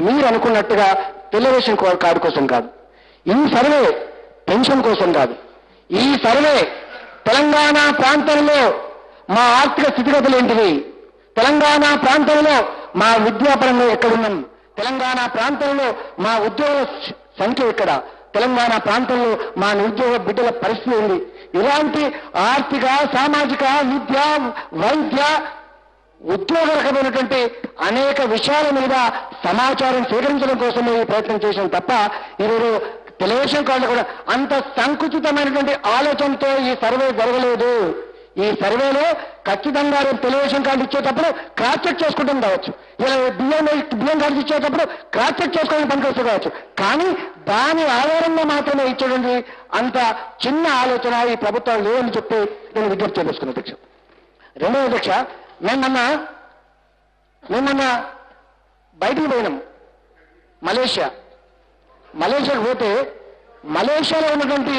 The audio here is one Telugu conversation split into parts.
మీరు అనుకున్నట్టుగా టెలివిజన్ కార్డు కోసం కాదు. ఈ సర్వే పెన్షన్ కోసం కాదు. ఈ సర్వే తెలంగాణ ప్రాంతంలో మా ఆర్థిక స్థితిగతులు ఏంటివి, తెలంగాణ ప్రాంతంలో మా విద్యాపరంలో ఎక్కడున్నాం, తెలంగాణ ప్రాంతంలో మా ఉద్యోగ సంఖ్య ఎక్కడ, తెలంగాణ ప్రాంతంలో మా నిరుద్యోగ బిడ్డల పరిస్థితి ఉంది. ఇలాంటి ఆర్థిక, సామాజిక, విద్య, వైద్య, ఉద్యోగ రకమైనటువంటి అనేక విషయాల మీద సమాచారం సేకరించడం కోసమే ఈ ప్రయత్నం చేశాం తప్ప ఈరోజు టెలివిజన్ కార్డు కూడా అంత సంకుచితమైనటువంటి ఆలోచనతో ఈ సర్వే జరగలేదు. ఈ సర్వేలో ఖచ్చితంగా టెలివిజన్ కార్డు ఇచ్చేటప్పుడు క్రాస్ చెక్ చేసుకుంటాం కావచ్చు, ఇలా బియ్యం కార్డు ఇచ్చేటప్పుడు క్రాస్ చెక్ చేసుకోవడం పనికొస్తూ కావచ్చు, కానీ దాని ఆధారంగా మాత్రమే ఇచ్చేటువంటి అంత చిన్న ఆలోచన ఈ ప్రభుత్వాలు లేవని చెప్పి నేను విజ్ఞప్తి చేసుకున్నాను అధ్యక్ష. రెండవ అధ్యక్ష, మేమన్న బయటికి పోయినాం మలేషియాకు పోతే మలేషియాలో ఉన్నటువంటి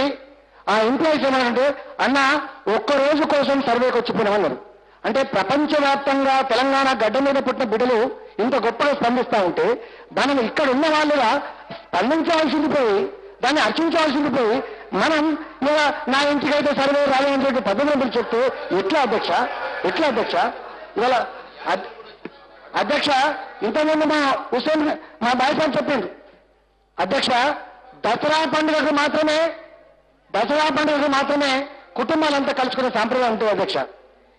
ఆ ఎంప్లాయీస్ ఏమన్నారంటే, అన్న ఒక్కరోజు కోసం సర్వేకి వచ్చిపోయినామన్నారు. అంటే ప్రపంచవ్యాప్తంగా తెలంగాణ గడ్డ మీద పుట్టిన బిడ్డలు ఇంత గొప్పగా స్పందిస్తూ ఉంటే మనం ఇక్కడ ఉన్న వాళ్ళుగా స్పందించాల్సింది పోయి దాన్ని అర్చించాల్సింది పోయి మనం ఇలా నా ఇంటికైతే సర్వే రాలేటువంటి పద్ధతులు చెప్తూ ఎట్లా అధ్యక్ష ఇవాళ అధ్యక్ష ఇంతకుముందు మా బాయ్సాబ్ చెప్పిండు అధ్యక్ష, దసరా పండుగకు మాత్రమే కుటుంబాలంతా కలుసుకునే సాంప్రదాయం ఉంటుంది అధ్యక్ష.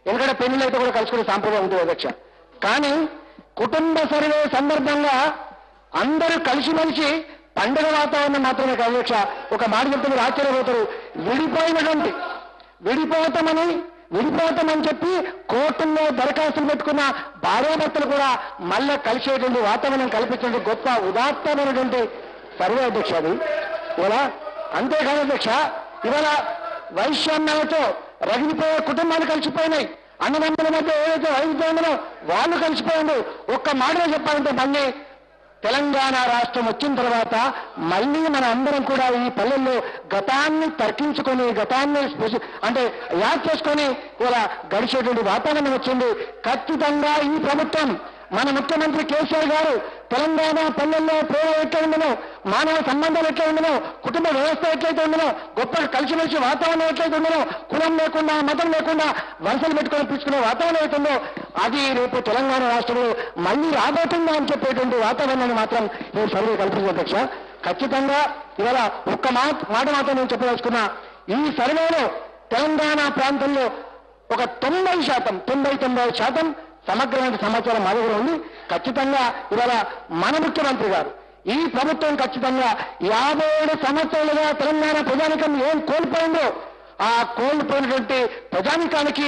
ఎందుకంటే పెళ్లిళ్ళైతే కూడా కలుసుకునే సాంప్రదాయం ఉంటుంది అధ్యక్ష. కానీ కుటుంబ సర్వే సందర్భంగా అందరూ కలిసిమెలిసి పండుగ వాతావరణం మాత్రమే కాదు అధ్యక్ష. ఒక మాట చెప్తే మీరు ఆశ్చర్యపోతారు, విడిపోతామని చెప్పి కోర్టుల్లో దరఖాస్తులు పెట్టుకున్న భార్యాభర్తలు కూడా మళ్ళా కలిసేటువంటి వాతావరణం కల్పించే గొప్ప ఉదాత్తమైనటువంటి సర్వే అధ్యక్ష అది. ఇలా అంతేకాదు అధ్యక్ష, ఇవాళ వైషమ్యాలతో రగిలిపోయే కుటుంబాలు కలిసిపోయినాయి. అన్నదమ్ముల మధ్య ఏదైతే వైవిధ్యంలో వాళ్ళు కలిసిపోయిందో ఒక్క మాటలో చెప్పాలంటే మళ్ళీ తెలంగాణ రాష్ట్రం వచ్చిన తర్వాత మళ్ళీ మన అందరం కూడా ఈ పల్లెల్లో గతాన్ని తర్కించుకొని గతాన్ని అంటే యాద్ చేసుకొని ఇలా గడిచేటువంటి వాతావరణం వచ్చింది. ఖచ్చితంగా ఈ ప్రభుత్వం మన ముఖ్యమంత్రి కేసీఆర్ గారు తెలంగాణ పల్లెల్లో ప్రేమ ఎట్లా ఉండనో, మానవ సంబంధాలు ఎట్లా ఉండనో, కుటుంబ వ్యవస్థ ఎట్లయితే ఉండనో, గొప్ప కలిసిమెలిసి వాతావరణం ఎట్లయితే ఉండనో, కులం లేకుండా మతం లేకుండా వలసలు పెట్టుకొని పిలుచుకునే వాతావరణం అవుతుందో అది రేపు తెలంగాణ రాష్ట్రంలో మళ్ళీ రాబోతుందా అని చెప్పేటువంటి వాతావరణాన్ని మాత్రం ఈ సర్వే కల్పించింది అధ్యక్ష. ఖచ్చితంగా ఇవాళ ఒక్క మాట మాత్రం నేను చెప్పదలుచుకున్నా, ఈ సర్వేలో తెలంగాణ ప్రాంతంలో ఒక 90% సమగ్రమైన సమాచారం మా దగ్గర ఉంది. ఖచ్చితంగా ఇవాళ మన ముఖ్యమంత్రి గారు ఈ ప్రభుత్వం ఖచ్చితంగా 57 సంవత్సరాలుగా తెలంగాణ ప్రజానికం ఏం కోల్పోయిందో ఆ కోల్పోయినటువంటి ప్రజానికానికి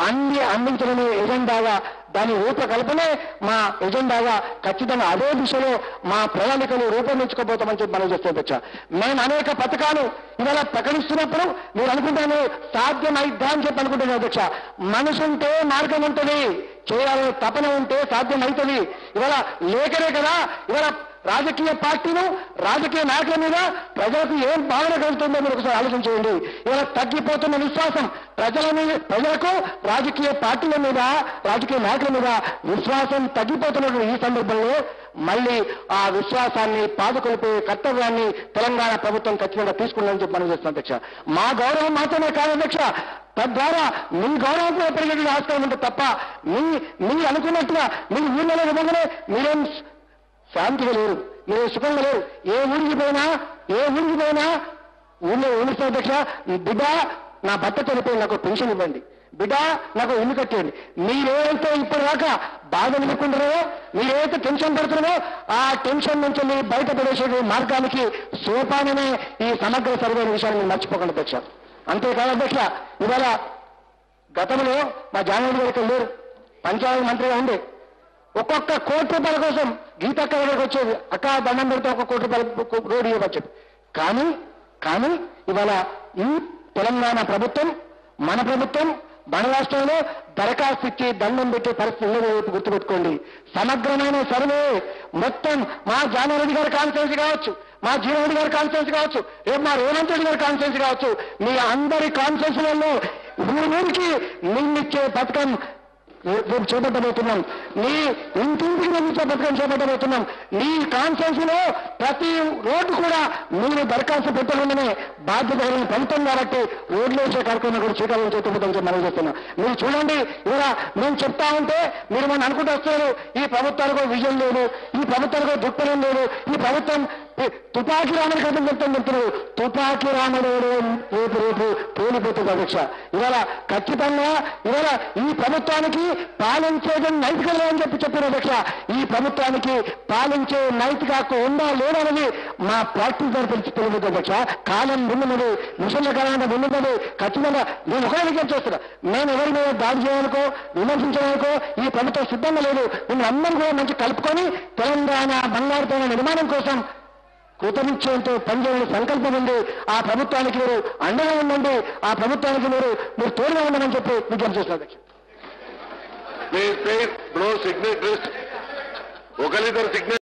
అన్ని అందించడమే ఎజెండాగా, దాని రూపకల్పనే మా ఎజెండాగా ఖచ్చితంగా అదే దిశలో మా ప్రణాళికలు రూపొందించుకోబోతామని చెప్పి మనం చేస్తే అధ్యక్ష. మేము అనేక పథకాలు ఇవాళ ప్రకటిస్తున్నప్పుడు మీరు అనుకుంటాను సాధ్యమైద్దా అని చెప్పి అనుకుంటున్నాను అధ్యక్ష. మనసు ఉంటే మార్గం ఉంటుంది, చేయాలనే తపన ఉంటే సాధ్యమవుతుంది. ఇవాళ లేకనే కదా ఇవాళ రాజకీయ పార్టీలు రాజకీయ నాయకుల మీద ప్రజలకు ఏం భావన కలుగుతుందో మీరు ఒకసారి ఆలోచన చేయండి. ఇవాళ తగ్గిపోతున్న విశ్వాసం ప్రజలకు రాజకీయ పార్టీల మీద రాజకీయ నాయకుల మీద విశ్వాసం తగ్గిపోతున్నటువంటి ఈ సందర్భంలో మళ్ళీ ఆ విశ్వాసాన్ని పాదుకొలిపే కర్తవ్యాన్ని తెలంగాణ ప్రభుత్వం ఖచ్చితంగా తీసుకుందని చెప్పి మనం చేస్తున్నాం అధ్యక్ష. మా గౌరవం మాత్రమే కాదు అధ్యక్ష, తద్వారా మీ గౌరవం కూడా పెరిగేటువంటి ఆస్కారం ఉంటుంది తప్ప మీరు అనుకున్నట్టుగా మీరు ఊళ్ళలో విధంగానే మీరేం శాంతిగా లేరు, మీరు సుఖంగా లేరు. ఏ ఊరికి పోయినా ఊళ్ళో ఏమిస్తా అధ్యక్ష, బిడ్డ నా భర్త చనిపోయి నాకు పెన్షన్ ఇవ్వండి, బిడ్డ నాకు ఇల్లు కట్టేయండి. మీరేదైతే ఇప్పటిదాకా బాధ నిలుపుకుంటారో, మీరేదైతే టెన్షన్ పడుతున్నారో ఆ టెన్షన్ నుంచి మీరు బయటపడేసే మార్గానికి సోపానమే ఈ సమగ్ర సర్వే విషయాన్ని మీరు మర్చిపోకండి అధ్యక్ష. అంతేకాదు అధ్యక్ష, ఇవాళ గతంలో మా జానవి గారికి లేరు, పంచాయతీ మంత్రిగా ఉండే, ఒక్కొక్క కోటి రూపాయల కోసం గీతక్క దగ్గరకు వచ్చేది, అక్క దండం పెడితే ఒక కోటి రూపాయలు రోడ్డు ఇవ్వచ్చేది. కానీ ఇవాళ ఈ తెలంగాణ ప్రభుత్వం మన ప్రభుత్వం మన రాష్ట్రంలో దరఖాస్తు ఇచ్చి దండం పెట్టే పరిస్థితి ఉన్నది గుర్తుపెట్టుకోండి. సమగ్రమైన సర్వే మొత్తం మా జానారెడ్డి గారి కాన్ఫరెన్స్ కావచ్చు, మా జీవరెడ్డి గారి కాన్ఫరెన్స్ కావచ్చు, రేపు మా రేవంత్ రెడ్డి గారి కాన్ఫరెన్స్ కావచ్చు, మీ అందరి కాన్ఫరెన్స్లలో ఊరికి నీళ్ళిచ్చే పథకం రేపు చేపట్టబోతున్నాం. నీ ఇంటింటికి నిర్మించే పథకం చేపట్టబోతున్నాం. నీ కాన్స్టిట్యూన్సీ లో ప్రతి రోడ్డు కూడా మీరు దరఖాస్తు పెట్టకుండానే బాధ్యత కలిగిన ప్రభుత్వం కాబట్టి రోడ్లు వేసే కార్యక్రమం కూడా శ్రీకారం చేతుబుద్ధం మనం చేస్తున్నాం. మీరు చూడండి, ఇలా మేము చెప్తా ఉంటే మీరు మనం అనుకుంటూ వస్తున్నారు ఈ ప్రభుత్వానికి విజయం లేదు, ఈ ప్రభుత్వానికి దృక్పథం లేదు, ఈ ప్రభుత్వం తుపాకీ రాముడి కథ చెప్తున్నారు. తుపాకీ రాముడు రేపు రేపు పోలిపోతుంది అధ్యక్ష. ఇవాళ ఖచ్చితంగా ఇవాళ ఈ ప్రభుత్వానికి పాలించేదని నైతికత లేదని చెప్పారు అధ్యక్ష. ఈ ప్రభుత్వానికి పాలించే నైతిక హక్కు ఉందా లేదనేది మా ప్రాక్టీస్ ద్వారా తెలియదు అధ్యక్ష. కాలం ముందున్నది, మిషన్ల కాలం ముందున్నది. ఖచ్చితంగా నేను ఒకటే విజ్ఞప్తి చేస్తున్నా, నేను ఎవరి మీద దాడి చేయడానికో విమర్శించడానికో ఈ ప్రభుత్వం సిద్ధంగా లేదు. మిమ్మల్ని అందరూ కూడా మంచి కలుపుకొని తెలంగాణ బంగారు తెలంగాణ నిర్మాణం కోసం కృతనిశ్చయంతో పనిచేయాలని సంకల్పం ఉంది. ఆ ప్రభుత్వానికి మీరు అండగా ఉండండి, ఆ ప్రభుత్వానికి మీరు తోడుగా ఉండమని చెప్పి విజ్ఞప్తి చేస్తున్నారు. సిగ్నేచర్ ఒకరిద్దరు సిగ్నేచర్